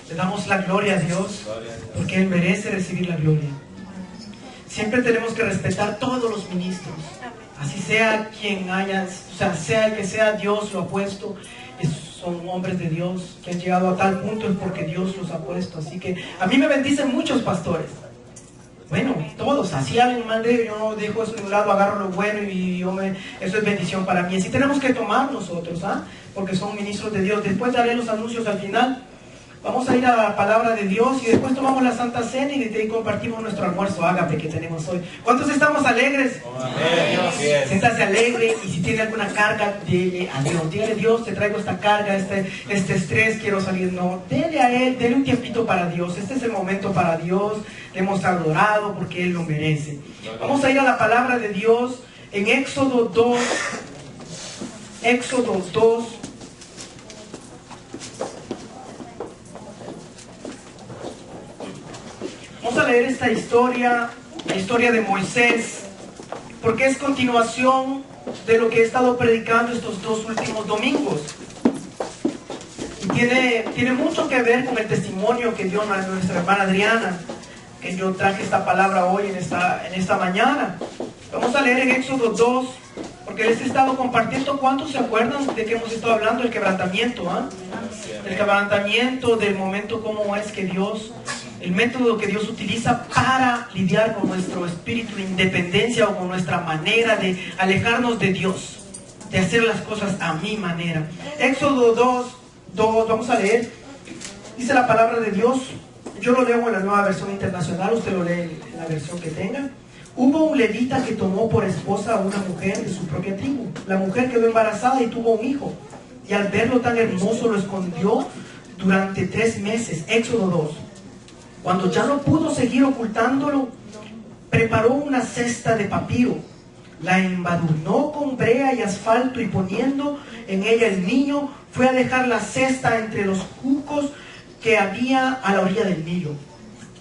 Le damos la gloria a Dios porque Él merece recibir la gloria. Siempre tenemos que respetar todos los ministros, así sea quien haya, o sea, sea el que sea, Dios lo ha puesto. Son hombres de Dios que han llegado a tal punto es porque Dios los ha puesto. Así que a mí me bendicen muchos pastores. Bueno, todos, así alguien mal de yo no dejo eso de un lado, agarro lo bueno y eso es bendición para mí. Así tenemos que tomar nosotros, porque son ministros de Dios. Después daré los anuncios al final. Vamos a ir a la palabra de Dios y después tomamos la Santa Cena y desde ahí compartimos nuestro almuerzo ágape que tenemos hoy. ¿Cuántos estamos alegres? Amén. Siéntase alegre y si tiene alguna carga, dele a Dios. Dígale, Dios, te traigo esta carga, este estrés, quiero salir. No, dele a Él, dele un tiempito para Dios. Este es el momento para Dios. Le hemos adorado porque Él lo merece. Vamos a ir a la palabra de Dios en Éxodo 2. Éxodo 2. Vamos a leer esta historia, la historia de Moisés, porque es continuación de lo que he estado predicando estos 2 últimos domingos. Y tiene mucho que ver con el testimonio que dio nuestra hermana Adriana, que yo traje esta palabra hoy en esta mañana. Vamos a leer en Éxodo 2, porque les he estado compartiendo. ¿Cuántos se acuerdan de que hemos estado hablando del quebrantamiento? El quebrantamiento, del momento cómo es que Dios, el método que Dios utiliza para lidiar con nuestro espíritu de independencia o con nuestra manera de alejarnos de Dios, de hacer las cosas a mi manera. Éxodo 2, vamos a leer. Dice la palabra de Dios. Yo lo leo en la Nueva Versión Internacional, usted lo lee en la versión que tenga. Hubo un levita que tomó por esposa a una mujer de su propia tribu. La mujer quedó embarazada y tuvo un hijo. Y al verlo tan hermoso lo escondió durante 3 meses. Éxodo 2. Cuando ya no pudo seguir ocultándolo, preparó una cesta de papiro, la embadurnó con brea y asfalto y poniendo en ella el niño, fue a dejar la cesta entre los juncos que había a la orilla del Nilo.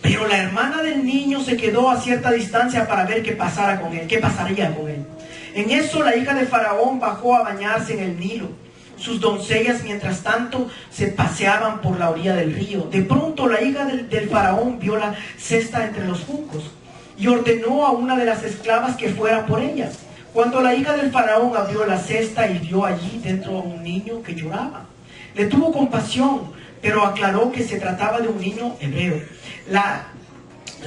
Pero la hermana del niño se quedó a cierta distancia para ver qué pasaría con él. En eso la hija de Faraón bajó a bañarse en el Nilo. Sus doncellas, mientras tanto, se paseaban por la orilla del río. De pronto la hija del Faraón vio la cesta entre los juncos y ordenó a una de las esclavas que fuera por ella. Cuando la hija del Faraón abrió la cesta y vio allí dentro a un niño que lloraba, le tuvo compasión, pero aclaró que se trataba de un niño hebreo. La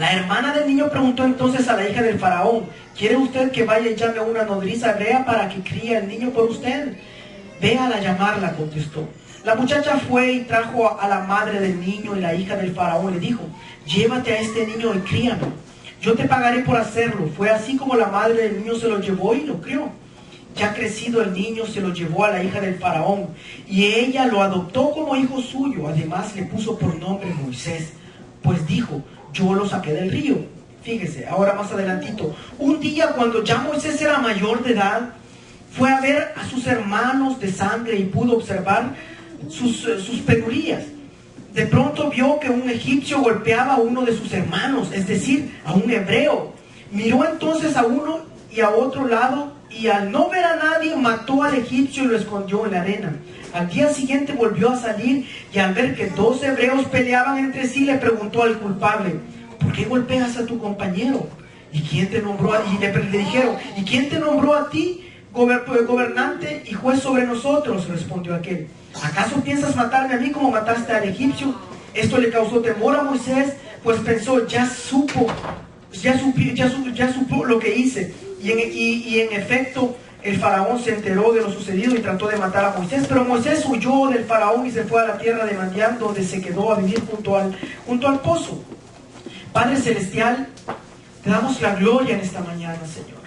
hermana del niño preguntó entonces a la hija del Faraón: ¿quiere usted que vaya y llame a una nodriza hebrea para que críe al niño por usted? Véala a llamarla, contestó. La muchacha fue y trajo a la madre del niño, y la hija del Faraón le dijo: llévate a este niño y críalo, yo te pagaré por hacerlo. Fue así como la madre del niño se lo llevó y lo crió. Ya crecido el niño, se lo llevó a la hija del Faraón, y ella lo adoptó como hijo suyo. Además le puso por nombre Moisés, pues dijo: yo lo saqué del río. Fíjese, ahora más adelantito. Un día, cuando ya Moisés era mayor de edad, fue a ver a sus hermanos de sangre y pudo observar sus penurias. De pronto vio que un egipcio golpeaba a uno de sus hermanos, es decir, a un hebreo. Miró entonces a uno y a otro lado, y al no ver a nadie, mató al egipcio y lo escondió en la arena. Al día siguiente volvió a salir, y al ver que 2 hebreos peleaban entre sí, le preguntó al culpable: ¿por qué golpeas a tu compañero? ¿Y quién te nombró a ti? Le dijeron: ¿y quién te nombró a ti gobernante y juez sobre nosotros? Respondió aquel: ¿acaso piensas matarme a mí como mataste al egipcio? Esto le causó temor a Moisés, pues pensó: ya supo lo que hice. Y en efecto, el Faraón se enteró de lo sucedido y trató de matar a Moisés. Pero Moisés huyó del Faraón y se fue a la tierra de Madián, donde se quedó a vivir junto al pozo. Padre Celestial, te damos la gloria en esta mañana, Señor.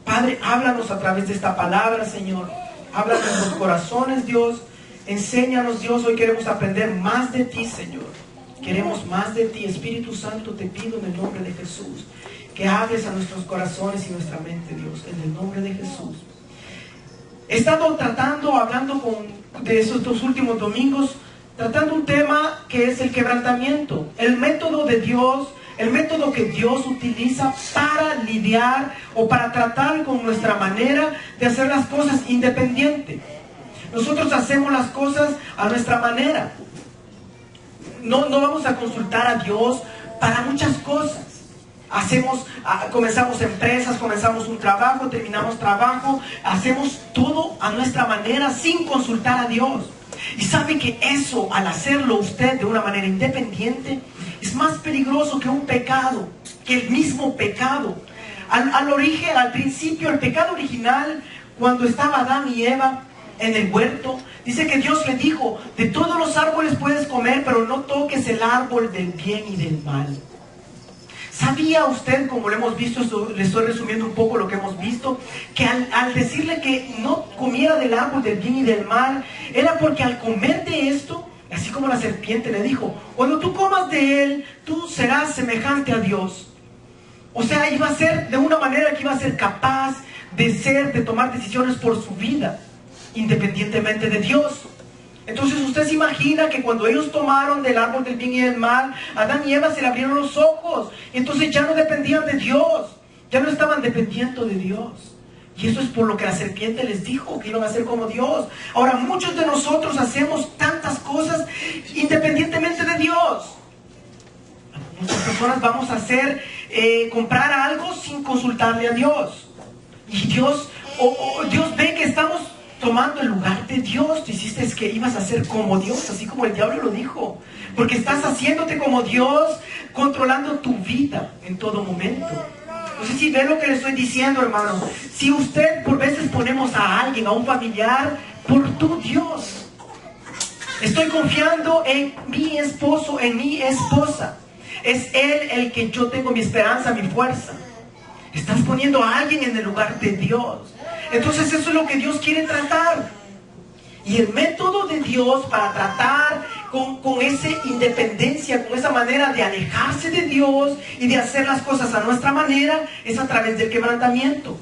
Padre, háblanos a través de esta palabra, Señor. Habla en nuestros corazones, Dios. Enséñanos, Dios. Hoy queremos aprender más de ti, Señor. Queremos más de ti. Espíritu Santo, te pido en el nombre de Jesús que hables a nuestros corazones y nuestra mente, Dios, en el nombre de Jesús. He estado hablando de esos 2 últimos domingos, tratando un tema que es el quebrantamiento, el método de Dios, el método que Dios utiliza para lidiar o para tratar con nuestra manera de hacer las cosas independiente. Nosotros hacemos las cosas a nuestra manera. no vamos a consultar a Dios para muchas cosas. Comenzamos empresas, comenzamos un trabajo, terminamos trabajo, hacemos todo a nuestra manera sin consultar a Dios. Y sabe que eso, al hacerlo usted de una manera independiente, es más peligroso que un pecado, que el mismo pecado. Al principio, el pecado original, cuando estaba Adán y Eva en el huerto, dice que Dios le dijo: de todos los árboles puedes comer, pero no toques el árbol del bien y del mal. ¿Sabía usted, como lo hemos visto, le estoy resumiendo un poco lo que hemos visto, que al decirle que no comiera del árbol del bien y del mal, era porque al comer de esto, así como la serpiente le dijo, cuando tú comas de él, tú serás semejante a Dios? O sea, iba a ser de una manera que iba a ser capaz de tomar decisiones por su vida, independientemente de Dios. Entonces usted se imagina que cuando ellos tomaron del árbol del bien y del mal, Adán y Eva se le abrieron los ojos. Y entonces ya no dependían de Dios, ya no estaban dependiendo de Dios. Y eso es por lo que la serpiente les dijo, que iban a ser como Dios. Ahora, muchos de nosotros hacemos tantas cosas independientemente de Dios. Muchas personas vamos a comprar algo sin consultarle a Dios. Y Dios ve que estamos tomando el lugar de Dios. Tú hiciste que ibas a ser como Dios, así como el diablo lo dijo, porque estás haciéndote como Dios, controlando tu vida en todo momento. No sé si ve lo que le estoy diciendo, hermano. Si usted por veces ponemos a alguien, a un familiar, por tu Dios, estoy confiando en mi esposo, en mi esposa, es él el que yo tengo mi esperanza, mi fuerza. Estás poniendo a alguien en el lugar de Dios. Entonces eso es lo que Dios quiere tratar. Y el método de Dios para tratar con esa independencia, con esa manera de alejarse de Dios y de hacer las cosas a nuestra manera, es a través del quebrantamiento.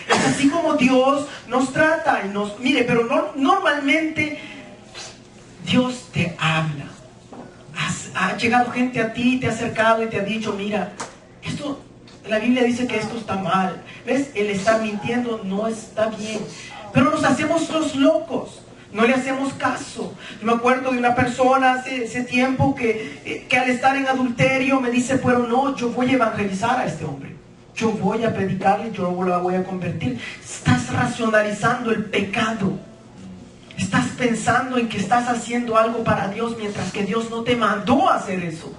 Es así como Dios nos trata y mire, pero normalmente Dios te habla. Ha llegado gente a ti, te ha acercado y te ha dicho: mira, la Biblia dice que esto está mal. ¿Ves? Él está mintiendo, no está bien. Pero nos hacemos los locos, no le hacemos caso. Yo me acuerdo de una persona hace tiempo que al estar en adulterio me dice: pero no, yo voy a evangelizar a este hombre, yo voy a predicarle, yo lo voy a convertir. Estás racionalizando el pecado. Estás pensando en que estás haciendo algo para Dios, mientras que Dios no te mandó a hacer eso.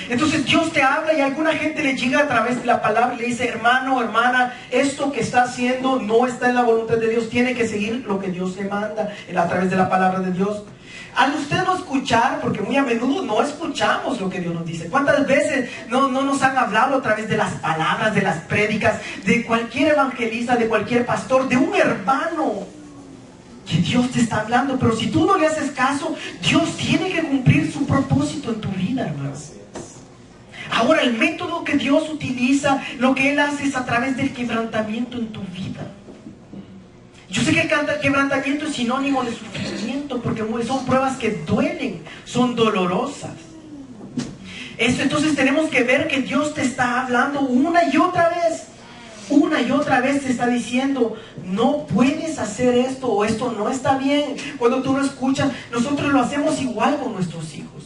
Entonces Dios te habla y alguna gente le llega a través de la palabra y le dice: hermano, hermana, esto que está haciendo no está en la voluntad de Dios, tiene que seguir lo que Dios le manda a través de la palabra de Dios. Al usted no escuchar, porque muy a menudo no escuchamos lo que Dios nos dice. ¿Cuántas veces no nos han hablado a través de las palabras, de las prédicas, de cualquier evangelista, de cualquier pastor, de un hermano, que Dios te está hablando? Pero si tú no le haces caso, Dios tiene que cumplir su propósito en tu vida, hermanos. Ahora, el método que Dios utiliza, lo que Él hace es a través del quebrantamiento en tu vida. Yo sé que el quebrantamiento es sinónimo de sufrimiento, porque son pruebas que duelen, son dolorosas. Entonces tenemos que ver que Dios te está hablando una y otra vez. Una y otra vez te está diciendo: no puedes hacer esto, o esto no está bien. Cuando tú lo escuchas, nosotros lo hacemos igual con nuestros hijos.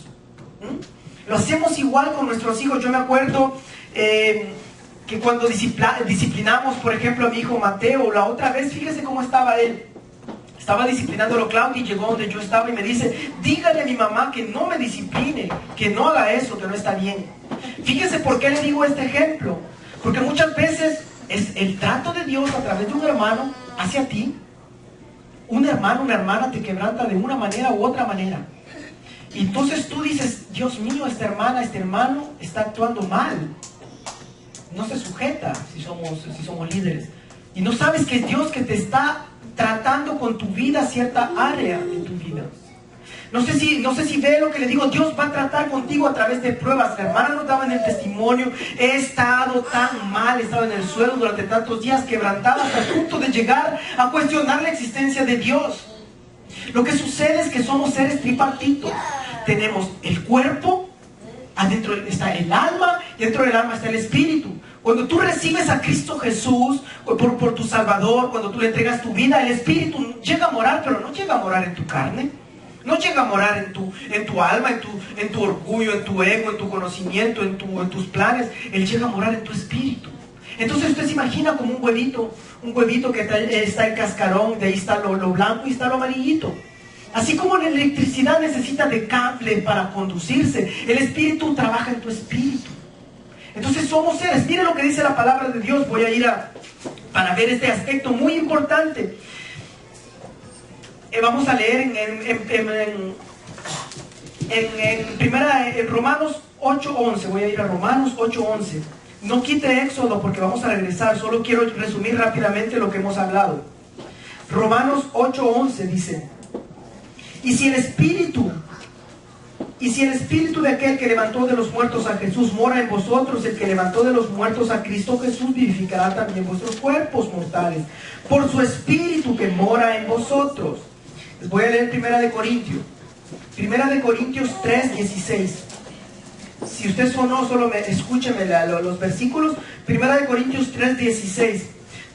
Lo hacemos igual con nuestros hijos. Yo me acuerdo que cuando disciplinamos, por ejemplo, a mi hijo Mateo, la otra vez, fíjese cómo estaba él. Estaba disciplinándolo Claudia y llegó donde yo estaba y me dice: dígale a mi mamá que no me discipline, que no haga eso, que no está bien. Fíjese por qué le digo este ejemplo. Porque muchas veces es el trato de Dios a través de un hermano hacia ti. Un hermano, una hermana te quebranta de una manera u otra manera. Y entonces tú dices: Dios mío, esta hermana, este hermano está actuando mal, no se sujeta si somos líderes. Y no sabes que es Dios que te está tratando con tu vida, cierta área de tu vida. No sé si ve lo que le digo. Dios va a tratar contigo a través de pruebas. La hermana nos daba en el testimonio: he estado tan mal, he estado en el suelo durante tantos días, quebrantada hasta el punto de llegar a cuestionar la existencia de Dios. Lo que sucede es que somos seres tripartitos. Tenemos el cuerpo, adentro está el alma, y dentro del alma está el espíritu. Cuando tú recibes a Cristo Jesús por tu Salvador, cuando tú le entregas tu vida, el espíritu llega a morar, pero no llega a morar en tu carne. No llega a morar en tu alma, en tu orgullo, en tu ego, en tu conocimiento, en tus planes. Él llega a morar en tu espíritu. Entonces usted se imagina como un huevito que está el cascarón, de ahí está lo blanco y está lo amarillito. Así como la electricidad necesita de cable para conducirse, el espíritu trabaja en tu espíritu. Entonces somos seres. Mire lo que dice la palabra de Dios. Voy a ir para ver este aspecto muy importante. Vamos a leer en Romanos 8:11. Voy a ir a Romanos 8:11. No quite Éxodo porque vamos a regresar. Solo quiero resumir rápidamente lo que hemos hablado. Romanos 8:11 dice: Y si el espíritu de aquel que levantó de los muertos a Jesús mora en vosotros, el que levantó de los muertos a Cristo Jesús vivificará también vuestros cuerpos mortales por su espíritu que mora en vosotros. Les voy a leer Primera de Corintios 3:16. Si usted sonó, solo escúcheme los versículos. Primera de Corintios 3:16.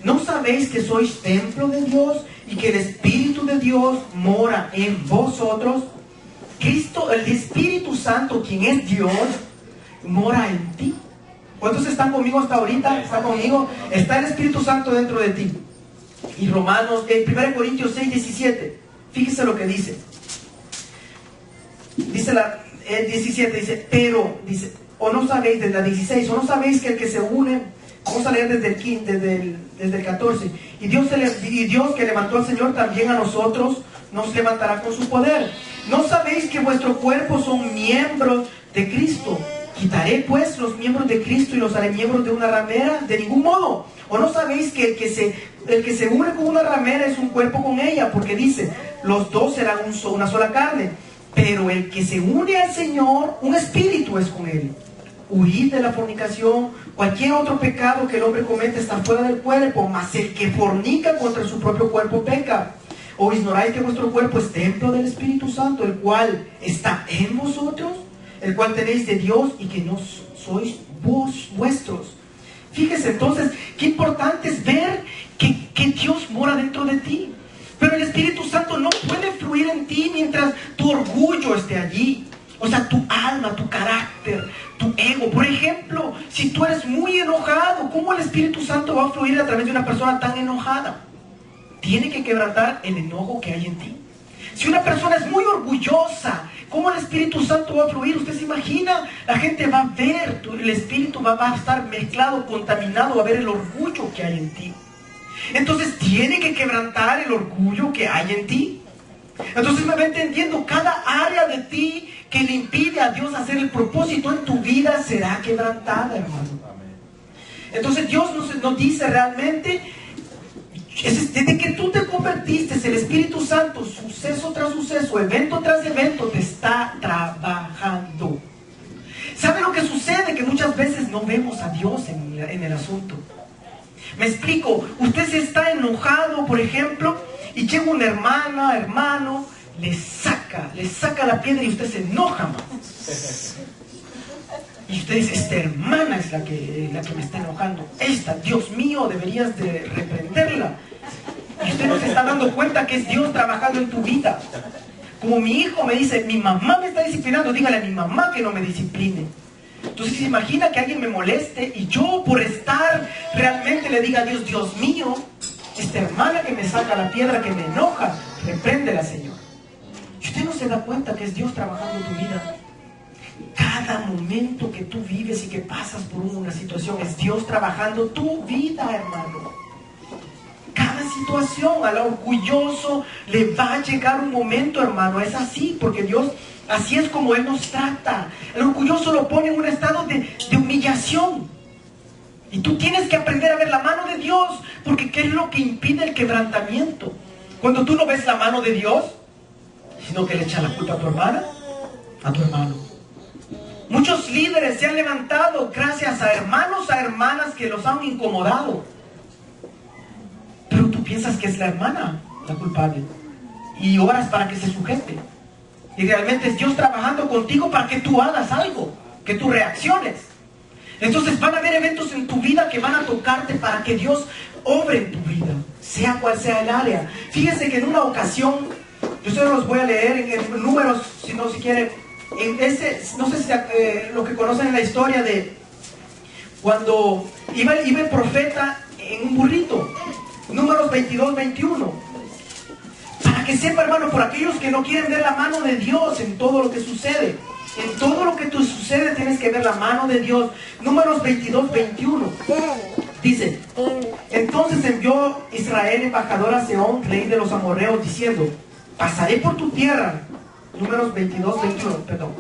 ¿No sabéis que sois templo de Dios y que el Espíritu de Dios mora en vosotros? Cristo, el Espíritu Santo, quien es Dios, mora en ti. ¿Cuántos están conmigo hasta ahorita? ¿Están conmigo? Está el Espíritu Santo dentro de ti. Y Romanos, 1 Corintios 6:17. Fíjese lo que dice. Dice el 17, dice, pero, dice, o no sabéis, desde la 16, o no sabéis que el que se une, vamos a leer desde el 15, desde el 14, y Dios que levantó al Señor también a nosotros nos levantará con su poder. ¿No sabéis que vuestro cuerpo son miembros de Cristo? ¿Quitaré pues los miembros de Cristo y los haré miembros de una ramera? De ningún modo. ¿O no sabéis que el que se une con una ramera es un cuerpo con ella? Porque dice, los dos serán una sola carne. Pero el que se une al Señor, un espíritu es con él. Huid de la fornicación. Cualquier otro pecado que el hombre comete está fuera del cuerpo, mas el que fornica contra su propio cuerpo peca. ¿O ignoráis que vuestro cuerpo es templo del Espíritu Santo, el cual está en vosotros, el cual tenéis de Dios y que no sois vos vuestros? Fíjese entonces, qué importante es ver que Dios mora dentro de ti. Pero el Espíritu Santo no puede fluir en ti mientras tu orgullo esté allí. O sea, tu alma, tu carácter, tu ego. Por ejemplo, si tú eres muy enojado, ¿cómo el Espíritu Santo va a fluir a través de una persona tan enojada? Tiene que quebrantar el enojo que hay en ti. Si una persona es muy orgullosa, ¿cómo el Espíritu Santo va a fluir? Usted se imagina, la gente va a ver, el Espíritu va a estar mezclado, contaminado, va a ver el orgullo que hay en ti. Entonces tiene que quebrantar el orgullo que hay en ti. Entonces me va entendiendo, cada área de ti que le impide a Dios hacer el propósito en tu vida será quebrantada, hermano. Entonces Dios nos dice realmente, desde que tú te convertiste, el Espíritu Santo, suceso tras suceso, evento tras evento, te está trabajando. ¿Sabe lo que sucede? Que muchas veces no vemos a Dios en el asunto. Me explico, usted se está enojado, por ejemplo, y llega una hermano, le saca la piedra y usted se enoja más. Y usted dice, esta hermana es la que me está enojando. Dios mío, deberías de reprenderla. Y usted no se está dando cuenta que es Dios trabajando en tu vida. Como mi hijo me dice, mi mamá me está disciplinando, dígale a mi mamá que no me discipline. Entonces se imagina que alguien me moleste y yo por estar realmente le diga a Dios, Dios mío, esta hermana que me saca la piedra, que me enoja, repréndela, Señor. Y usted no se da cuenta que es Dios trabajando en tu vida. Cada momento que tú vives y que pasas por una situación es Dios trabajando tu vida, hermano. Cada situación, al orgulloso le va a llegar un momento, hermano. Es así, porque Dios, así es como Él nos trata. El orgulloso lo pone en un estado de humillación. Y tú tienes que aprender a ver la mano de Dios, porque ¿qué es lo que impide el quebrantamiento? Cuando tú no ves la mano de Dios, sino que le echas la culpa a tu hermana, a tu hermano. Muchos líderes se han levantado gracias a hermanos, a hermanas que los han incomodado. Pero tú piensas que es la hermana la culpable. Y oras para que se sujete. Y realmente es Dios trabajando contigo para que tú hagas algo, que tú reacciones. Entonces van a haber eventos en tu vida que van a tocarte para que Dios obre en tu vida, sea cual sea el área. Fíjese que en una ocasión Yo solo los voy a leer en Números, si no, si quieren. En ese, no sé si lo que conocen en la historia de cuando iba el profeta en un burrito. Números 22, 21. Para que sepa, hermano, por aquellos que no quieren ver la mano de Dios en todo lo que sucede. En todo lo que te sucede tienes que ver la mano de Dios. Números 22, 21. Dice: entonces envió Israel embajador a Sehón, rey de los amorreos, diciendo: pasaré por tu tierra. Números 22, 21, perdón.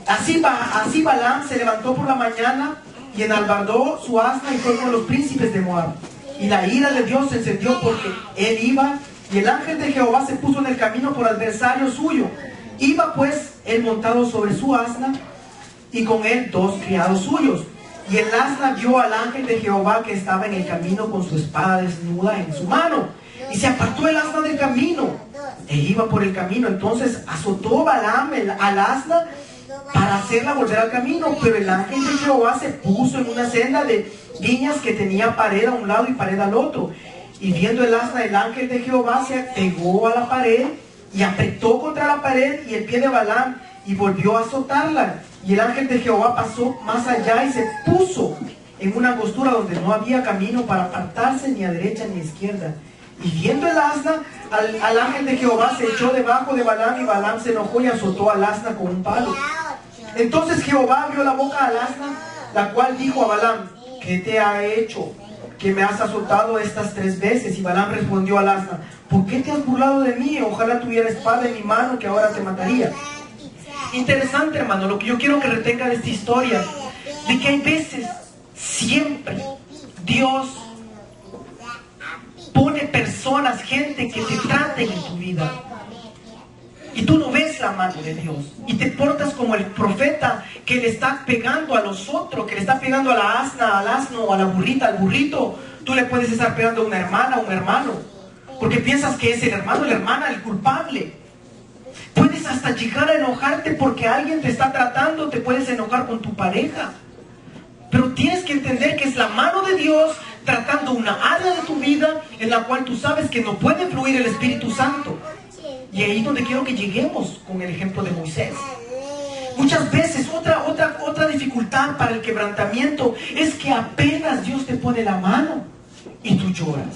Así Balaam se levantó por la mañana y enalbardó su asna y fue con los príncipes de Moab. Y la ira de Dios se encendió porque él iba, y el ángel de Jehová se puso en el camino por adversario suyo. Iba pues él montado sobre su asna y con él 2 criados suyos. Y el asna vio al ángel de Jehová que estaba en el camino con su espada desnuda en su mano. Y se apartó el asna del camino e iba por el camino. Entonces azotó Balaam al asna para hacerla volver al camino. Pero el ángel de Jehová se puso en una senda de viñas que tenía pared a un lado y pared al otro. Y viendo el asna, el ángel de Jehová se pegó a la pared y apretó contra la pared y el pie de Balaam y volvió a azotarla. Y el ángel de Jehová pasó más allá y se puso en una angostura donde no había camino para apartarse ni a derecha ni a izquierda. Y viendo el asna, al ángel de Jehová se echó debajo de Balaam, y Balaam se enojó y azotó al asna con un palo. Entonces Jehová abrió la boca al asna, la cual dijo a Balaam: ¿qué te ha hecho que me has azotado estas 3 veces? Y Balaam respondió al asna: ¿por qué te has burlado de mí? Ojalá tuviera espada en mi mano, que ahora te mataría. Interesante, hermano, lo que yo quiero que retenga de esta historia, de que hay veces, siempre, Dios pone personas, gente que te traten en tu vida. Y tú no ves la mano de Dios. Y te portas como el profeta que le está pegando a los otros, que le está pegando a la asna, al asno, o a la burrita, al burrito. Tú le puedes estar pegando a una hermana, a un hermano, porque piensas que es el hermano, la hermana, el culpable. Puedes hasta llegar a enojarte porque alguien te está tratando, te puedes enojar con tu pareja. Pero tienes que entender que es la mano de Dios tratando una área de tu vida en la cual tú sabes que no puede fluir el Espíritu Santo. Y ahí es donde quiero que lleguemos con el ejemplo de Moisés. Muchas veces otra dificultad para el quebrantamiento es que apenas Dios te pone la mano y tú lloras.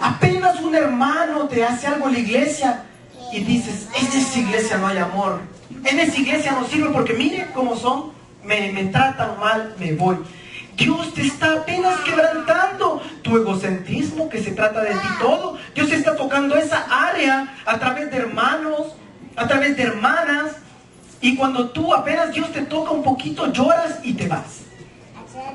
Apenas un hermano te hace algo en la iglesia y dices: en esa iglesia no hay amor, en esa iglesia no sirve porque miren cómo son, me tratan mal, me voy. Dios te está apenas quebrantando tu egocentrismo, que se trata de ti todo. Dios está tocando esa área a través de hermanos, a través de hermanas. Y cuando tú apenas Dios te toca un poquito, lloras y te vas.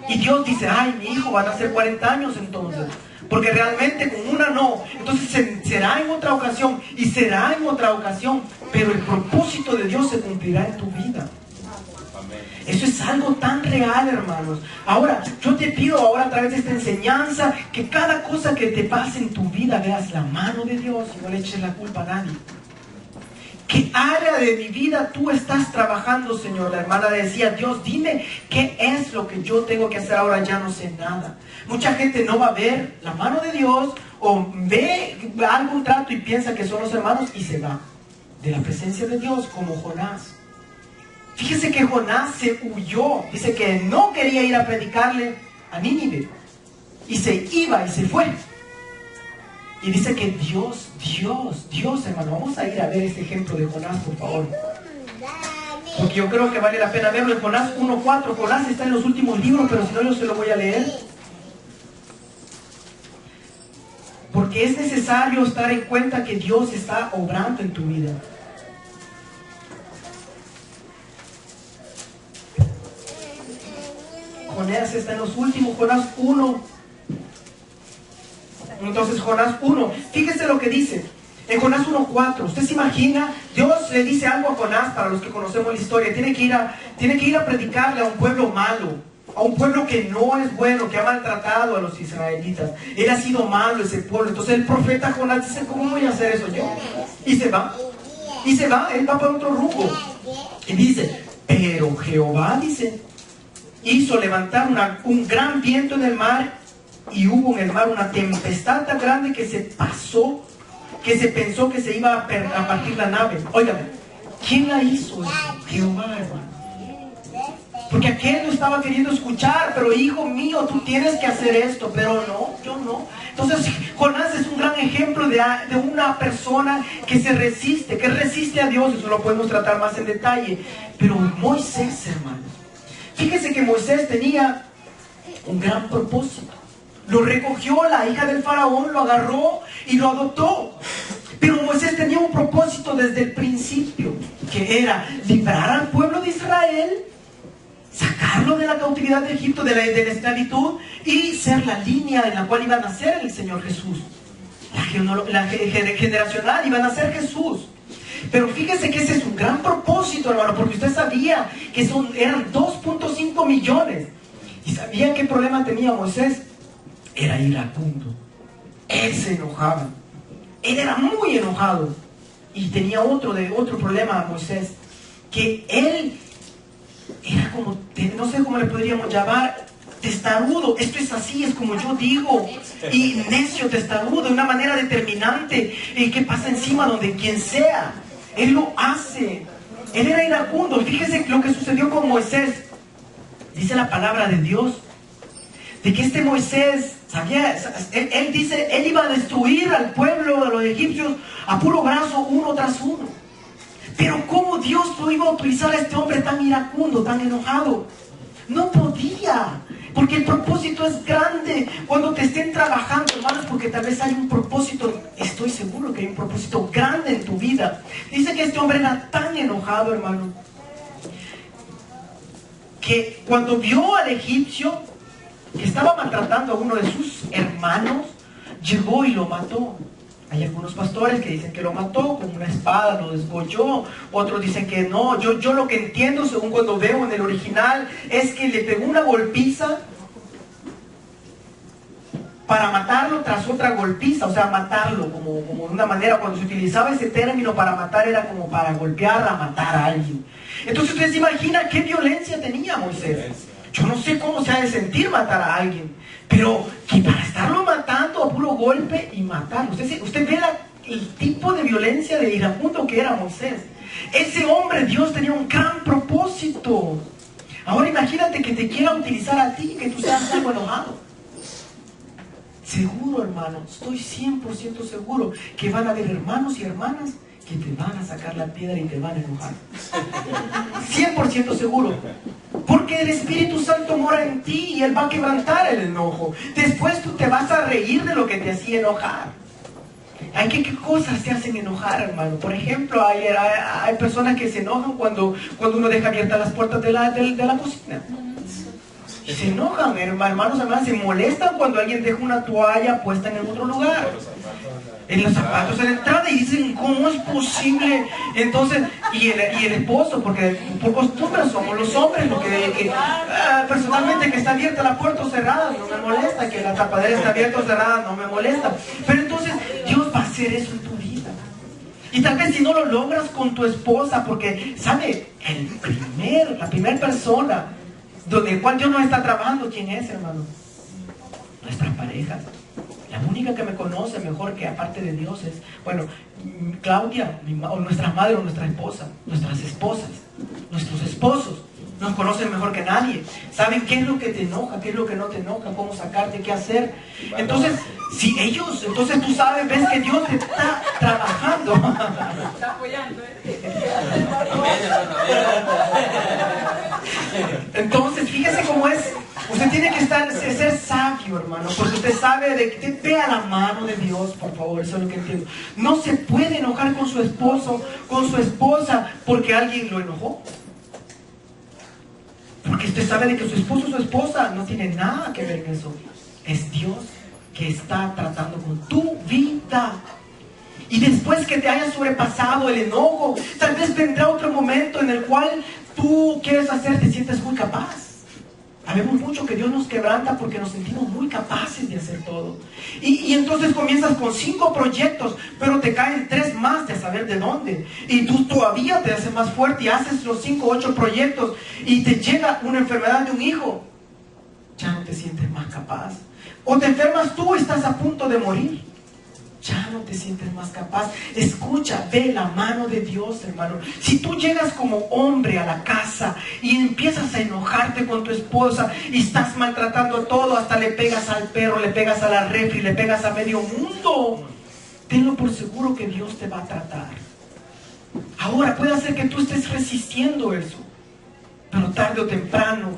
Y Dios dice: ay, mi hijo, van a ser 40 años entonces. Porque realmente con una no. Entonces será en otra ocasión y será en otra ocasión. Pero el propósito de Dios se cumplirá en tu vida. Eso es algo tan real, hermanos. Ahora, yo te pido ahora a través de esta enseñanza que cada cosa que te pase en tu vida veas la mano de Dios y no le eches la culpa a nadie. ¿Qué área de mi vida tú estás trabajando, Señor? La hermana decía: Dios, dime qué es lo que yo tengo que hacer ahora, ya no sé nada. Mucha gente no va a ver la mano de Dios o ve algún trato y piensa que son los hermanos y se va de la presencia de Dios, como Jonás. Fíjese que Jonás se huyó. Dice que no quería ir a predicarle a Nínive. Y se iba y se fue. Y dice que Dios, hermano. Vamos a ir a ver este ejemplo de Jonás, por favor. Porque yo creo que vale la pena verlo en Jonás 1:4. Jonás está en los últimos libros, pero si no, yo se lo voy a leer. Porque es necesario estar en cuenta que Dios está obrando en tu vida. Jonás está en los últimos, Jonás 1. Entonces Jonás 1, fíjese lo que dice en Jonás 1:4. Usted se imagina, Dios le dice algo a Jonás, para los que conocemos la historia: tiene que ir a predicarle a un pueblo malo, a un pueblo que no es bueno, que ha maltratado a los israelitas. Él ha sido malo, ese pueblo. Entonces el profeta Jonás dice: ¿cómo voy a hacer eso yo? Y se va, él va para otro rumbo. Y dice: pero Jehová, dice, hizo levantar un gran viento en el mar, y hubo en el mar una tempestad tan grande que se pasó que se pensó que se iba a partir la nave. Óigame, ¿quién la hizo eso? Jehová, hermano. Porque aquel no estaba queriendo escuchar, pero hijo mío, tú tienes que hacer esto, pero no, yo no. Entonces Jonás es un gran ejemplo de una persona que resiste a Dios. Eso lo podemos tratar más en detalle. Pero Moisés, hermano, fíjese que Moisés tenía un gran propósito. Lo recogió la hija del faraón, lo agarró y lo adoptó. Pero Moisés tenía un propósito desde el principio, que era librar al pueblo de Israel, sacarlo de la cautividad de Egipto, de la esclavitud, y ser la línea en la cual iba a nacer el Señor Jesús. La generacional iba a nacer Jesús. Pero fíjese que ese es un gran propósito, hermano, porque usted sabía que eran 2.5 millones. ¿Y sabía qué problema tenía Moisés? Era iracundo. Él se enojaba. Él era muy enojado. Y tenía otro problema Moisés, que él era como, no sé cómo le podríamos llamar, testarudo. Esto es así, es como yo digo. Y necio, testarudo, de una manera determinante, que pasa encima donde quien sea. Él lo hace. Él era iracundo. Fíjese lo que sucedió con Moisés. Dice la palabra de Dios, de que este Moisés, él dice, él iba a destruir al pueblo de los egipcios a puro brazo, uno tras uno. Pero ¿cómo Dios lo iba a utilizar a este hombre tan iracundo, tan enojado? No podía, porque el propósito es grande. Cuando te estén trabajando, hermanos, porque tal vez hay un propósito, estoy seguro que hay un propósito grande en tu vida. Dice que este hombre era tan enojado, hermano, que cuando vio al egipcio que estaba maltratando a uno de sus hermanos, llegó y lo mató. Hay algunos pastores que dicen que lo mató con una espada, lo desgolló. Otros dicen que no. Yo lo que entiendo, según cuando veo en el original, es que le pegó una golpiza para matarlo tras otra golpiza. O sea, matarlo como de una manera, cuando se utilizaba ese término para matar, era como para golpear, a matar a alguien. Entonces usted se imagina qué violencia tenía Moisés. Yo no sé cómo se ha de sentir matar a alguien, pero que para estarlo matando a puro golpe y matarlo. Usted ve el tipo de violencia de iracundo que era Moisés. Ese hombre, Dios tenía un gran propósito. Ahora imagínate que te quiera utilizar a ti, que tú seas algo enojado. Seguro, hermano, estoy 100% seguro que van a haber hermanos y hermanas que te van a sacar la piedra y te van a enojar. 100% seguro. Porque el Espíritu Santo mora en ti y Él va a quebrantar el enojo. Después tú te vas a reír de lo que te hacía enojar. ¿Qué cosas te hacen enojar, hermano? Por ejemplo, hay personas que se enojan cuando uno deja abiertas las puertas de la cocina. Y se enojan, hermanos, hermanas, se molestan cuando alguien deja una toalla puesta en el otro lugar. En los zapatos en la entrada, y dicen, ¿cómo es posible? Entonces, y el esposo, porque por costumbre somos los hombres, personalmente que está abierta la puerta o cerrada no me molesta, que la tapadera está abierta o cerrada no me molesta. Pero entonces Dios va a hacer eso en tu vida. Y tal vez si no lo logras con tu esposa, porque, ¿sabe? La primera persona donde el cual Dios no está trabajando, ¿quién es, hermano? Nuestra pareja. La única que me conoce mejor que aparte de Dios es, bueno, Claudia, o nuestra madre o nuestra esposa, nuestras esposas, nuestros esposos, nos conocen mejor que nadie. Saben qué es lo que te enoja, qué es lo que no te enoja, cómo sacarte, qué hacer. Entonces, entonces tú sabes, ves que Dios te está trabajando. Está apoyando, Entonces, fíjese cómo es. Usted tiene que ser sabio, hermano, porque usted sabe de que vea la mano de Dios, por favor, eso es lo que entiendo. No se puede enojar con su esposo, con su esposa, porque alguien lo enojó. Porque usted sabe de que su esposo o su esposa no tiene nada que ver en eso. Es Dios que está tratando con tu vida. Y después que te haya sobrepasado el enojo, tal vez vendrá otro momento en el cual tú quieres hacer, te sientes muy capaz. Sabemos mucho que Dios nos quebranta porque nos sentimos muy capaces de hacer todo. Y entonces comienzas con 5 proyectos, pero te caen 3 más de saber de dónde. Y tú todavía te haces más fuerte y haces los 5 o 8 proyectos y te llega una enfermedad de un hijo. Ya no te sientes más capaz. O te enfermas tú, estás a punto de morir. ya no te sientes más capaz. Escucha, ve la mano de Dios, hermano. Si tú llegas como hombre a la casa y empiezas a enojarte con tu esposa y estás maltratando todo, hasta le pegas al perro, le pegas a la refri, le pegas a medio mundo, tenlo por seguro que Dios te va a tratar. Ahora puede ser que tú estés resistiendo eso, pero tarde o temprano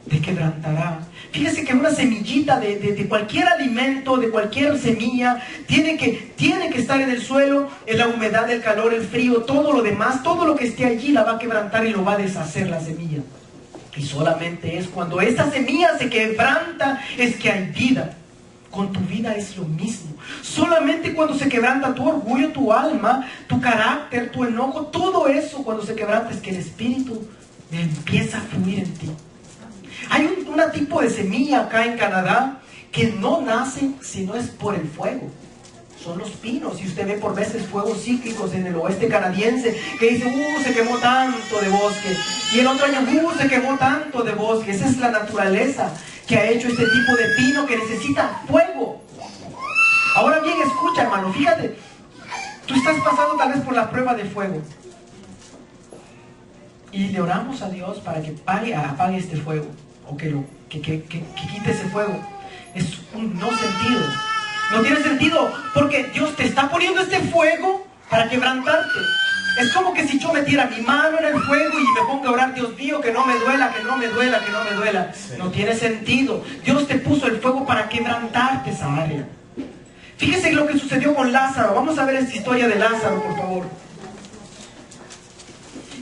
te quebrantará. Fíjese que una semillita de cualquier alimento, de cualquier semilla, tiene que estar en el suelo, en la humedad, el calor, el frío, todo lo demás, todo lo que esté allí la va a quebrantar y lo va a deshacer la semilla. Y solamente es cuando esta semilla se quebranta es que hay vida. Con tu vida es lo mismo. Solamente cuando se quebranta tu orgullo, tu alma, tu carácter, tu enojo, todo eso cuando se quebranta es que el Espíritu empieza a fluir en ti. Hay un tipo de semilla acá en Canadá que no nace si no es por el fuego. Son los pinos, y usted ve por veces fuegos cíclicos en el oeste canadiense que dice, se quemó tanto de bosque, y el otro año, se quemó tanto de bosque. Esa es la naturaleza que ha hecho este tipo de pino que necesita fuego. Ahora bien, escucha, hermano, fíjate, tú estás pasando tal vez por la prueba de fuego y le oramos a Dios para que apague este fuego, o que quite ese fuego. Es un no sentido. No tiene sentido, porque Dios te está poniendo este fuego para quebrantarte. Es como que si yo metiera mi mano en el fuego y me ponga a orar, Dios mío, que no me duela, que no me duela, que no me duela. Sí. No tiene sentido. Dios te puso el fuego para quebrantarte esa área. Fíjese lo que sucedió con Lázaro. Vamos a ver esta historia de Lázaro, por favor.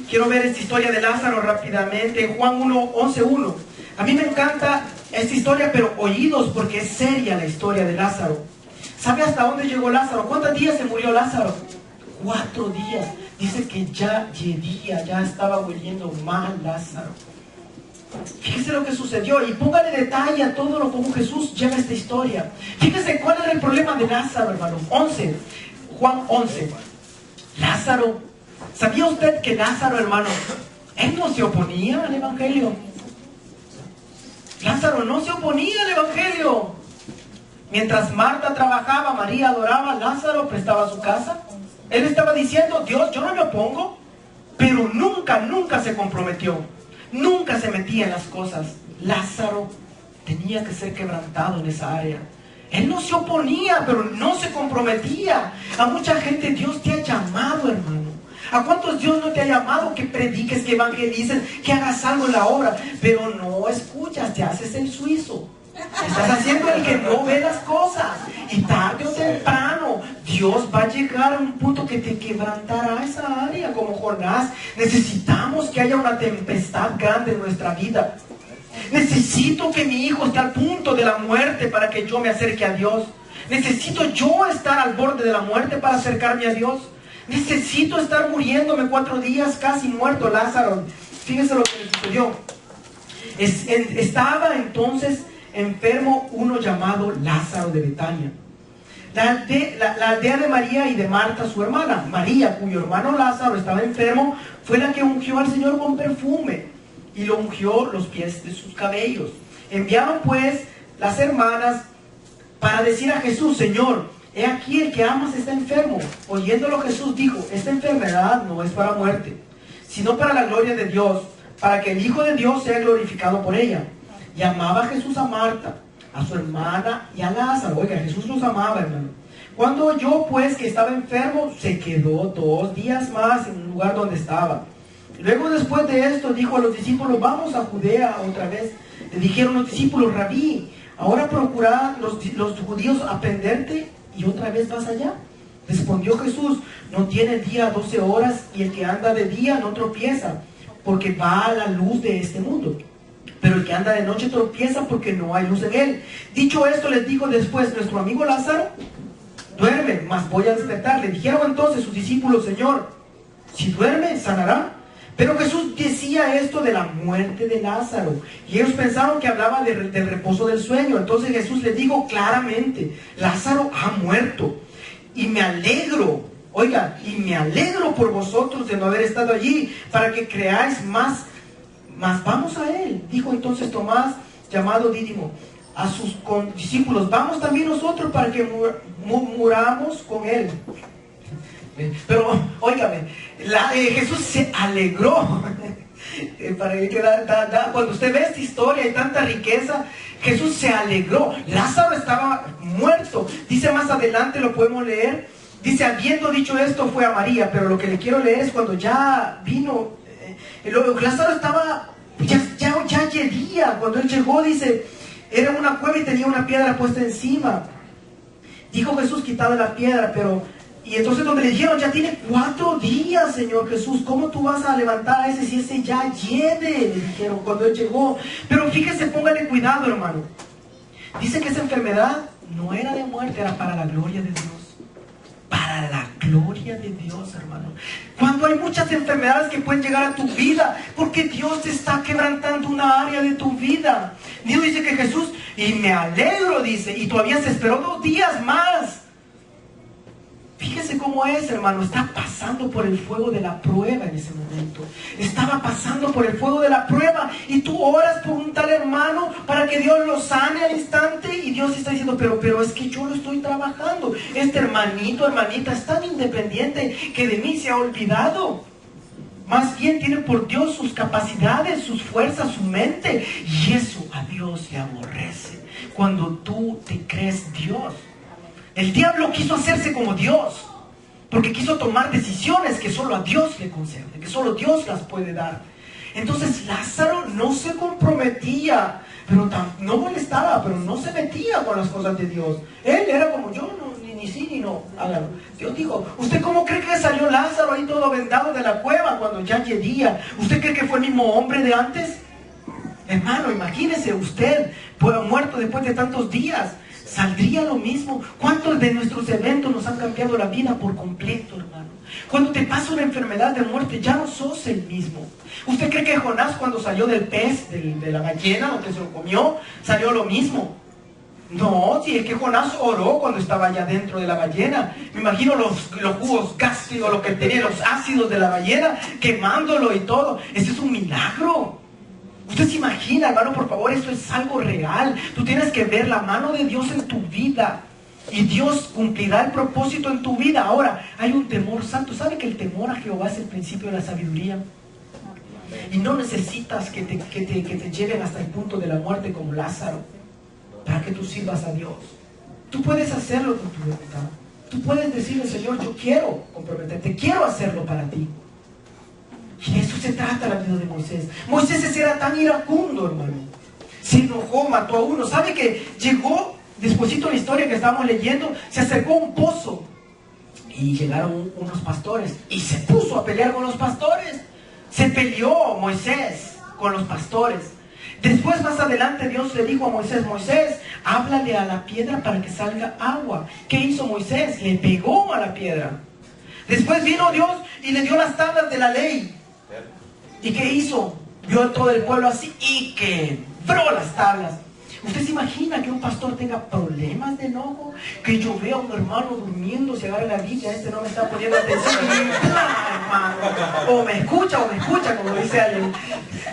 Quiero ver esta historia de Lázaro rápidamente. En Juan 11:1. A mí me encanta esta historia, pero oídos, porque es seria la historia de Lázaro. ¿Sabe hasta dónde llegó Lázaro? ¿Cuántos días se murió Lázaro? 4 días. Dice que ya estaba hueliendo mal Lázaro. Fíjese lo que sucedió y póngale detalle a todo lo como Jesús lleva esta historia. Fíjese cuál era el problema de Lázaro, hermano. Juan 11. Lázaro. ¿Sabía usted que Lázaro, hermano, él no se oponía al evangelio? Lázaro no se oponía al evangelio. Mientras Marta trabajaba, María adoraba, Lázaro prestaba su casa. Él estaba diciendo, Dios, yo no me opongo, pero nunca se comprometió. Nunca se metía en las cosas. Lázaro tenía que ser quebrantado en esa área. Él no se oponía, pero no se comprometía. A mucha gente Dios te ha llamado, hermano. ¿A cuántos Dios no te ha llamado que prediques, que evangelices, que hagas algo en la obra? Pero no escuchas, te haces el suizo. Estás haciendo el que no ve las cosas. Y tarde o temprano Dios va a llegar a un punto que te quebrantará esa área. Como Jonás, necesitamos que haya una tempestad grande en nuestra vida. Necesito que mi hijo esté al punto de la muerte para que yo me acerque a Dios. Necesito yo estar al borde de la muerte para acercarme a Dios. Necesito estar muriéndome 4 días, casi muerto Lázaro. Fíjense lo que le sucedió. Estaba entonces enfermo uno llamado Lázaro de Betania, la aldea de María y de Marta su hermana. María, cuyo hermano Lázaro estaba enfermo, fue la que ungió al Señor con perfume y lo ungió los pies de sus cabellos. Enviaron pues las hermanas para decir a Jesús, Señor, he aquí el que amas está enfermo. Oyéndolo Jesús dijo, esta enfermedad no es para muerte, sino para la gloria de Dios, para que el Hijo de Dios sea glorificado por ella. Y amaba Jesús a Marta, a su hermana y a Lázaro. Oiga, Jesús los amaba, hermano. Cuando oyó pues que estaba enfermo, se quedó 2 días más en el lugar donde estaba. Luego después de esto dijo a los discípulos, vamos a Judea otra vez. Le dijeron los discípulos, Rabí, ahora procurad los judíos aprenderte y otra vez vas allá. Respondió Jesús, no tiene el día 12 horas y el que anda de día no tropieza, porque va a la luz de este mundo. Pero el que anda de noche tropieza porque no hay luz en él. Dicho esto, les dijo después, nuestro amigo Lázaro duerme, mas voy a despertar. Le dijeron entonces sus discípulos, Señor, si duerme, sanará. Pero Jesús decía esto de la muerte de Lázaro, y ellos pensaron que hablaba del reposo del sueño. Entonces Jesús les dijo claramente, Lázaro ha muerto, y me alegro, oiga, y me alegro por vosotros de no haber estado allí, para que creáis más. Mas vamos a él. Dijo entonces Tomás, llamado Dídimo, a sus discípulos, vamos también nosotros para que muramos con él. Pero, óigame, Jesús se alegró. Cuando usted ve esta historia y tanta riqueza, Jesús se alegró. Lázaro estaba muerto. Dice más adelante, lo podemos leer. Dice, habiendo dicho esto, fue a María. Pero lo que le quiero leer es cuando ya vino. Lázaro estaba, ya llegía. Cuando él llegó, dice, era una cueva y tenía una piedra puesta encima. Dijo Jesús, quitad la piedra, y entonces donde le dijeron, ya tiene 4 días, Señor Jesús, ¿cómo tú vas a levantar a ese si ese ya lleve? Le dijeron cuando él llegó. Pero fíjese, póngale cuidado, hermano. Dice que esa enfermedad no era de muerte, era para la gloria de Dios. Para la gloria de Dios, hermano. Cuando hay muchas enfermedades que pueden llegar a tu vida, porque Dios te está quebrantando una área de tu vida. Dios dice que Jesús, y me alegro, dice, y todavía se esperó 2 días más. Fíjese cómo es, hermano. Está pasando por el fuego de la prueba en ese momento. Estaba pasando por el fuego de la prueba. Y tú oras por un tal hermano para que Dios lo sane al instante. Y Dios está diciendo, pero es que yo lo estoy trabajando. Este hermanito, hermanita, es tan independiente que de mí se ha olvidado. Más bien tiene por Dios sus capacidades, sus fuerzas, su mente. Y eso a Dios le aborrece. Cuando tú te crees Dios. El diablo quiso hacerse como Dios, porque quiso tomar decisiones que solo a Dios le concede, que solo Dios las puede dar. Entonces Lázaro no se comprometía, pero no molestaba, pero no se metía con las cosas de Dios. Él era como yo, ni sí ni no, hágalo. Dios dijo, ¿usted cómo cree que salió Lázaro ahí todo vendado de la cueva cuando ya llegía? ¿Usted cree que fue el mismo hombre de antes? Hermano, imagínese usted, muerto después de tantos días. ¿Saldría lo mismo? ¿Cuántos de nuestros eventos nos han cambiado la vida por completo, hermano? Cuando te pasa una enfermedad de muerte, ya no sos el mismo. ¿Usted cree que Jonás, cuando salió del pez, de la ballena, o que se lo comió, salió lo mismo? No, si es que Jonás oró cuando estaba allá dentro de la ballena. Me imagino los jugos gástricos, lo que tenía, los ácidos de la ballena, quemándolo y todo. Ese es un milagro. Usted se imagina, hermano, por favor, esto es algo real. Tú tienes que ver la mano de Dios en tu vida. Y Dios cumplirá el propósito en tu vida. Ahora, hay un temor santo. ¿Sabe que el temor a Jehová es el principio de la sabiduría? Y no necesitas que te lleven hasta el punto de la muerte como Lázaro, para que tú sirvas a Dios. Tú puedes hacerlo con tu voluntad. Tú puedes decirle, Señor, yo quiero comprometerte, quiero hacerlo para ti. Y de eso se trata la vida de Moisés. Moisés era tan iracundo, hermano. Se enojó, mató a uno. ¿Sabe que llegó, despuésito de la historia que estábamos leyendo, se acercó a un pozo y llegaron unos pastores y se puso a pelear con los pastores? Se peleó Moisés con los pastores. Después, más adelante, Dios le dijo a Moisés, Moisés, háblale a la piedra para que salga agua. ¿Qué hizo Moisés? Le pegó a la piedra. Después vino Dios y le dio las tablas de la ley. ¿Y qué hizo? Vio a todo el pueblo así y quebró las tablas. ¿Usted se imagina que un pastor tenga problemas de enojo? Que yo vea a un hermano durmiendo, se agarra la Biblia, este no me está poniendo atención y hermano, o me escucha, como dice alguien.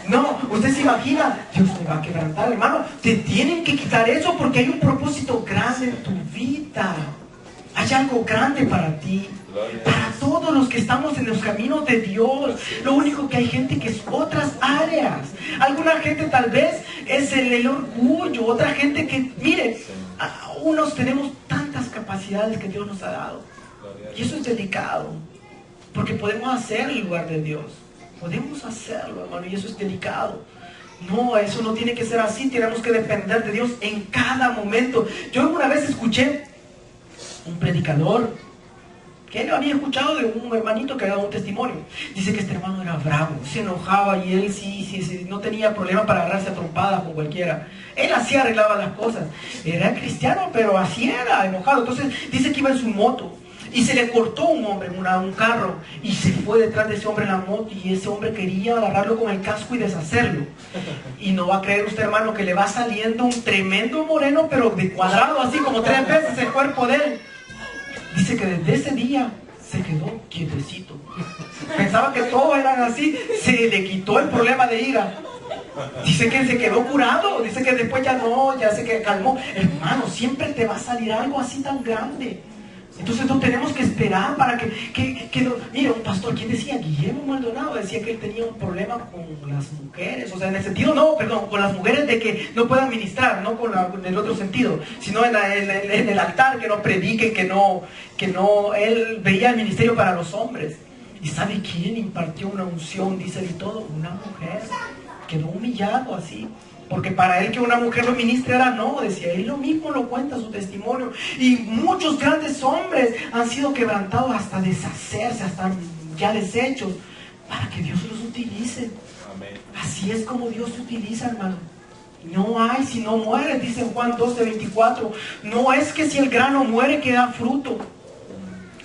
No, usted se imagina, Dios me va a quebrantar, hermano. Te tienen que quitar eso porque hay un propósito grande en tu vida. Hay algo grande para ti. Para todos los que estamos en los caminos de Dios. Lo único que hay gente que es otras áreas. Alguna gente tal vez es el orgullo. Otra gente que, mire, unos tenemos tantas capacidades que Dios nos ha dado. Y eso es delicado. Porque podemos hacer el lugar de Dios. Podemos hacerlo, hermano, y eso es delicado. No, eso no tiene que ser así. Tenemos que depender de Dios en cada momento. Yo alguna vez escuché un predicador que él había escuchado de un hermanito que daba un testimonio. Dice que este hermano era bravo, se enojaba y él sí, no tenía problema para agarrarse a trompadas con cualquiera. Él así arreglaba las cosas. Era cristiano, pero así era, enojado. Entonces dice que iba en su moto y se le cortó un hombre en un carro y se fue detrás de ese hombre en la moto y ese hombre quería agarrarlo con el casco y deshacerlo. Y no va a creer usted, hermano, que le va saliendo un tremendo moreno, pero de cuadrado, así como 3 veces el cuerpo de él. Dice que desde ese día se quedó quietecito. Pensaba que todos eran así. Se le quitó el problema de ira. Dice que se quedó curado, dice que después ya no, ya se calmó. Hermano, siempre te va a salir algo así tan grande. Entonces no tenemos que esperar para mira, un pastor, ¿quién decía? Guillermo Maldonado decía que él tenía un problema con las mujeres, o sea, en el sentido, no, perdón, con las mujeres de que no puedan ministrar, no en el otro sentido, sino en el altar, que no prediquen, que no, él veía el ministerio para los hombres. ¿Y sabe quién impartió una unción, dice él y todo? Una mujer. Quedó humillado así. Porque para él que una mujer lo ministre era no, decía él, lo mismo lo cuenta su testimonio. Y muchos grandes hombres han sido quebrantados hasta deshacerse, hasta ya deshechos, para que Dios los utilice. Amén. Así es como Dios se utiliza, hermano. No hay si no muere, dice Juan 12:24. No es que si el grano muere que da fruto.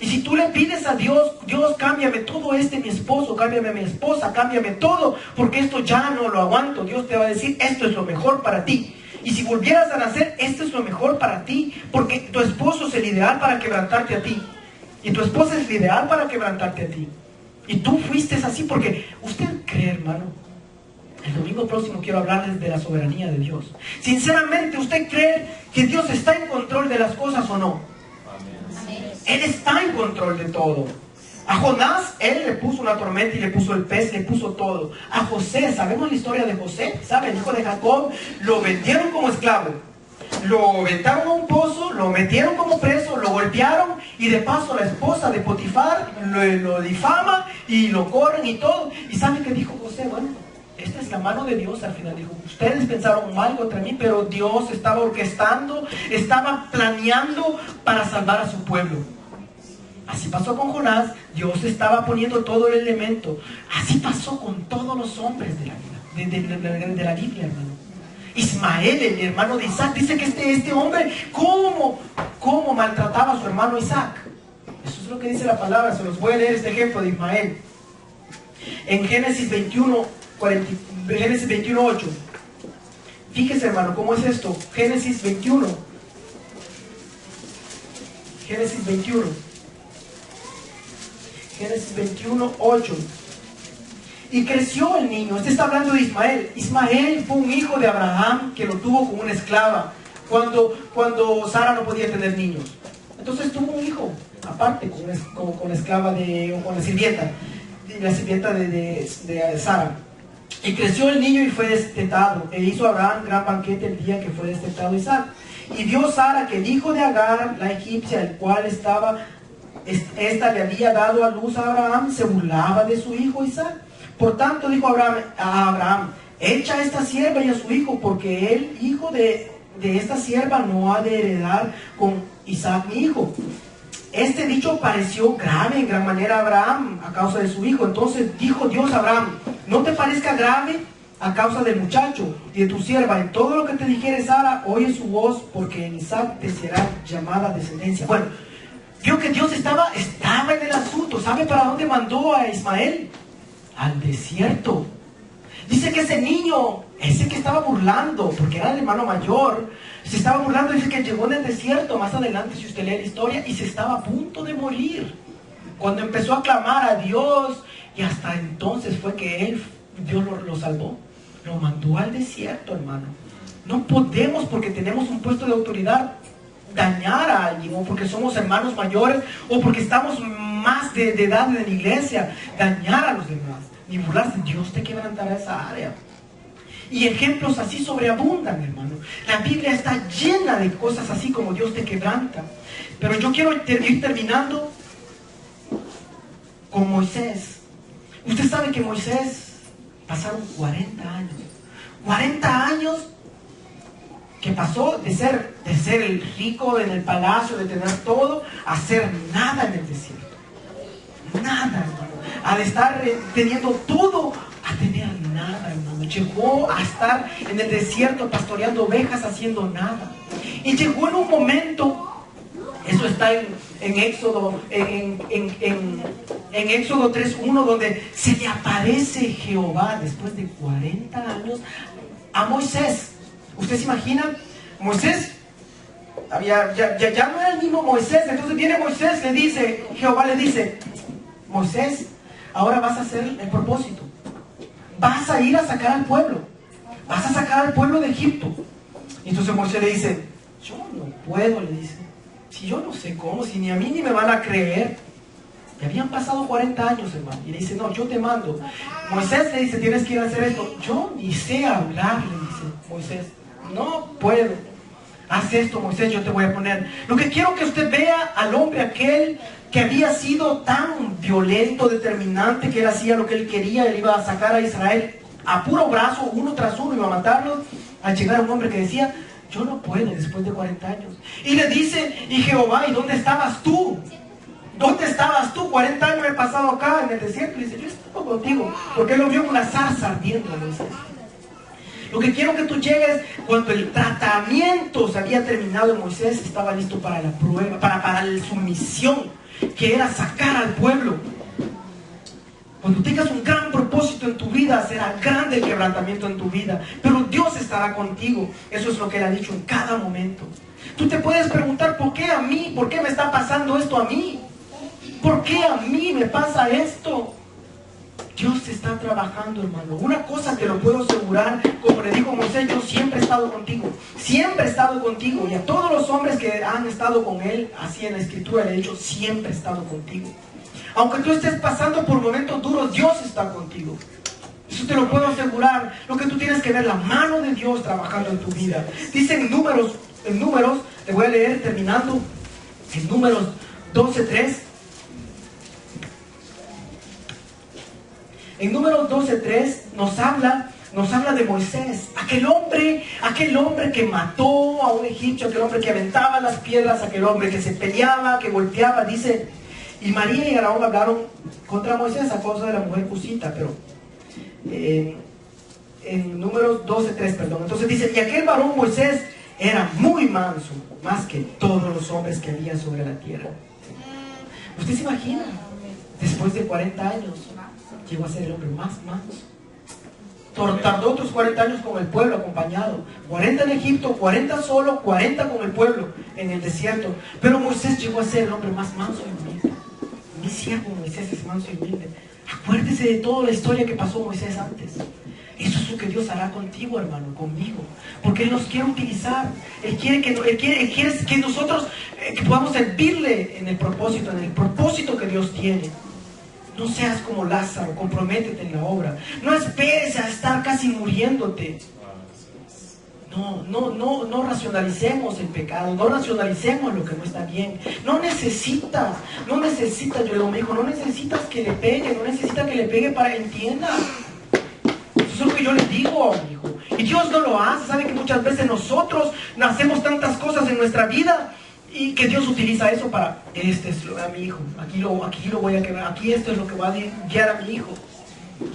Y si tú le pides a Dios, Dios, cámbiame todo mi esposo, cámbiame a mi esposa, cámbiame todo, porque esto ya no lo aguanto. Dios te va a decir, esto es lo mejor para ti. Y si volvieras a nacer, esto es lo mejor para ti, porque tu esposo es el ideal para quebrantarte a ti. Y tu esposa es el ideal para quebrantarte a ti. Y tú fuiste así, porque usted cree, hermano. El domingo próximo quiero hablarles de la soberanía de Dios. Sinceramente, ¿usted cree que Dios está en control de las cosas o no? Él está en control de todo. A Jonás, él le puso una tormenta y le puso el pez, le puso todo. A José, ¿sabemos la historia de José? ¿Saben? El hijo de Jacob, lo vendieron como esclavo. Lo aventaron a un pozo, lo metieron como preso, lo golpearon y de paso la esposa de Potifar lo difama y lo corren y todo. ¿Y saben qué dijo José? Bueno, esta es la mano de Dios. Al final dijo, ustedes pensaron mal contra mí, pero Dios estaba orquestando, estaba planeando para salvar a su pueblo. Así pasó con Jonás. Dios estaba poniendo todo el elemento. Así pasó con todos los hombres de la vida, de la Biblia, hermano. Ismael, el hermano de Isaac, dice que este hombre, ¿cómo maltrataba a su hermano Isaac? Eso es lo que dice la palabra. Se los voy a leer este ejemplo de Ismael. En Génesis 21:8. Fíjese, hermano, ¿cómo es esto? Génesis 21. Génesis 21:8. Y creció el niño. Este está hablando de Ismael. Ismael fue un hijo de Abraham que lo tuvo con una esclava cuando Sara no podía tener niños. Entonces tuvo un hijo aparte con la esclava con la sirvienta de Sara. Y creció el niño y fue destetado. E hizo Abraham gran banquete el día que fue destetado Isaac. Y vio Sara que el hijo de Agar, la egipcia, el cual esta le había dado a luz a Abraham, se burlaba de su hijo Isaac. Por tanto dijo a Abraham, echa a esta sierva y a su hijo, porque el hijo de esta sierva no ha de heredar con Isaac mi hijo. Este dicho pareció grave en gran manera a Abraham a causa de su hijo. Entonces dijo Dios a Abraham, no te parezca grave a causa del muchacho y de tu sierva. En todo lo que te dijere Sara, oye su voz, porque en Isaac te será llamada descendencia. Bueno, vio que Dios estaba en el asunto. ¿Sabe para dónde mandó a Ismael? Al desierto. Dice que ese niño, ese que estaba burlando, porque era el hermano mayor, se estaba burlando. Dice que llegó en el desierto más adelante, si usted lee la historia, y se estaba a punto de morir. Cuando empezó a clamar a Dios, y hasta entonces fue que Dios lo salvó. Lo mandó al desierto, hermano. No podemos, porque tenemos un puesto de autoridad, dañar a alguien, o porque somos hermanos mayores, o porque estamos más de edad en la iglesia, dañar a los demás, ni burlarse. Dios te quebrantará esa área. Y ejemplos así sobreabundan, hermano. La Biblia está llena de cosas así como Dios te quebranta. Pero yo quiero ir terminando con Moisés. Usted sabe que Moisés pasaron 40 años. 40 años que pasó de ser el rico en el palacio, de tener todo, a ser nada en el desierto. Nada, hermano. Al estar teniendo todo, a tener nada, hermano. Llegó a estar en el desierto pastoreando ovejas, haciendo nada. Y llegó en un momento, eso está en Éxodo, en Éxodo 3:1, donde se le aparece Jehová después de 40 años a Moisés. ¿Usted se imagina? Moisés ya no era el mismo Moisés. Entonces viene Moisés, Jehová le dice, Moisés, ahora vas a hacer el propósito. Vas a ir a sacar al pueblo. vas a sacar al pueblo de Egipto. Y entonces Moisés le dice, yo no puedo, le dice, si yo no sé cómo, si ni a mí ni me van a creer. Y habían pasado 40 años, hermano. Y le dice, no, yo te mando. Moisés le dice, tienes que ir a hacer esto. Yo ni sé hablar, le dice Moisés, no puedo. Haz esto, Moisés, yo te voy a poner. Lo que quiero que usted vea al hombre aquel que había sido tan violento, determinante, que él hacía lo que él quería. Él iba a sacar a Israel a puro brazo, uno tras uno, iba a matarlos. Al llegar a un hombre que decía, yo no puedo después de 40 años. Y le dice, y Jehová, ¿y dónde estabas tú? ¿Dónde estabas tú? 40 años he pasado acá en el desierto. Y dice, yo estoy contigo. Porque él lo vio con una zarza ardiendo. Lo que quiero que tú llegues, cuando el tratamiento se había terminado en Moisés, estaba listo para la prueba, para su misión, que era sacar al pueblo. Cuando tengas un gran propósito en tu vida, será grande el quebrantamiento en tu vida. Pero Dios estará contigo. Eso es lo que Él ha dicho en cada momento. Tú te puedes preguntar, ¿por qué a mí? ¿Por qué me está pasando esto a mí? ¿Por qué a mí me pasa esto? Dios está trabajando, hermano. Una cosa te lo puedo asegurar, como le dijo Moisés, yo siempre he estado contigo. Siempre he estado contigo. Y a todos los hombres que han estado con Él, así en la Escritura le he dicho, siempre he estado contigo. Aunque tú estés pasando por momentos duros, Dios está contigo. Eso te lo puedo asegurar. Lo que tú tienes que ver, la mano de Dios trabajando en tu vida. Dice en Números, te voy a leer terminando, en Números 12:3. En Números 12:3 nos habla de Moisés, aquel hombre que mató a un egipcio, aquel hombre que aventaba las piedras, aquel hombre que se peleaba, que volteaba. Dice, y María y Aarón hablaron contra Moisés a causa de la mujer cusita, pero en Números 12:3, perdón. Entonces dice, y aquel varón Moisés era muy manso, más que todos los hombres que había sobre la tierra. ¿Usted se imagina? Después de 40 años, llegó a ser el hombre más manso. Tardó otros 40 años con el pueblo acompañado. 40 en Egipto, 40 solo, 40 con el pueblo en el desierto. Pero Moisés llegó a ser el hombre más manso y humilde. Mi siervo Moisés es manso y humilde. Acuérdese de toda la historia que pasó Moisés antes. Eso es lo que Dios hará contigo, hermano, conmigo. Porque Él nos quiere utilizar. Él quiere que nosotros que podamos servirle en el propósito que Dios tiene. No seas como Lázaro, comprométete en la obra. No esperes a estar casi muriéndote. No racionalicemos el pecado, no racionalicemos lo que no está bien. No necesitas, yo le digo, no necesitas que le pegue, no necesitas que le pegue para que entienda. Eso es lo que yo le digo, hijo. Y Dios no lo hace. Sabe que muchas veces nosotros hacemos tantas cosas en nuestra vida y que Dios utiliza eso para, a mi hijo, aquí lo voy a quebrar, aquí esto es lo que va a guiar a mi hijo.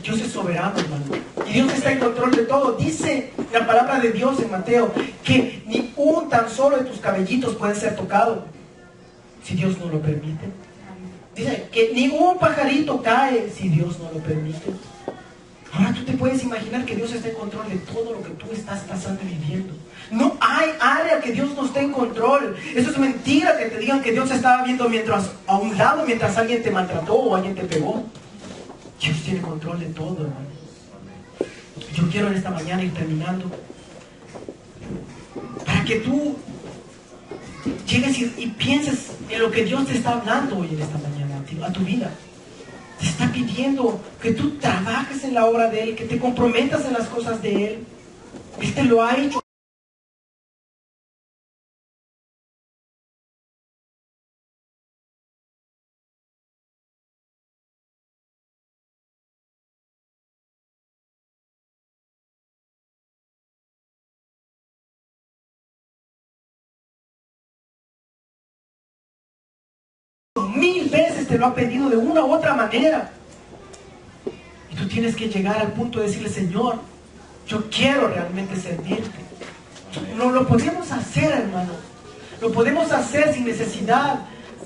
Dios es soberano, hermano. Y Dios está en control de todo. Dice la palabra de Dios en Mateo que ni un tan solo de tus cabellitos puede ser tocado si Dios no lo permite. Dice que ningún pajarito cae si Dios no lo permite. Ahora tú te puedes imaginar que Dios está en control de todo lo que tú estás pasando y viviendo. No hay área que Dios no esté en control. Eso es mentira que te digan que Dios estaba viendo a un lado mientras alguien te maltrató o alguien te pegó. Dios tiene control de todo, hermano. Yo quiero en esta mañana ir terminando para que tú llegues y pienses en lo que Dios te está hablando hoy en esta mañana a tu vida. Te está pidiendo que tú trabajes en la obra de Él, que te comprometas en las cosas de Él. Él te lo ha hecho. Mil veces te lo ha pedido de una u otra manera. Y tú tienes que llegar al punto de decirle, Señor, yo quiero realmente servirte. No lo podemos hacer, hermano. Lo podemos hacer sin necesidad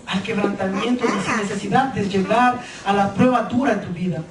al quebrantamiento, ni sin necesidad de llegar a la prueba dura en tu vida.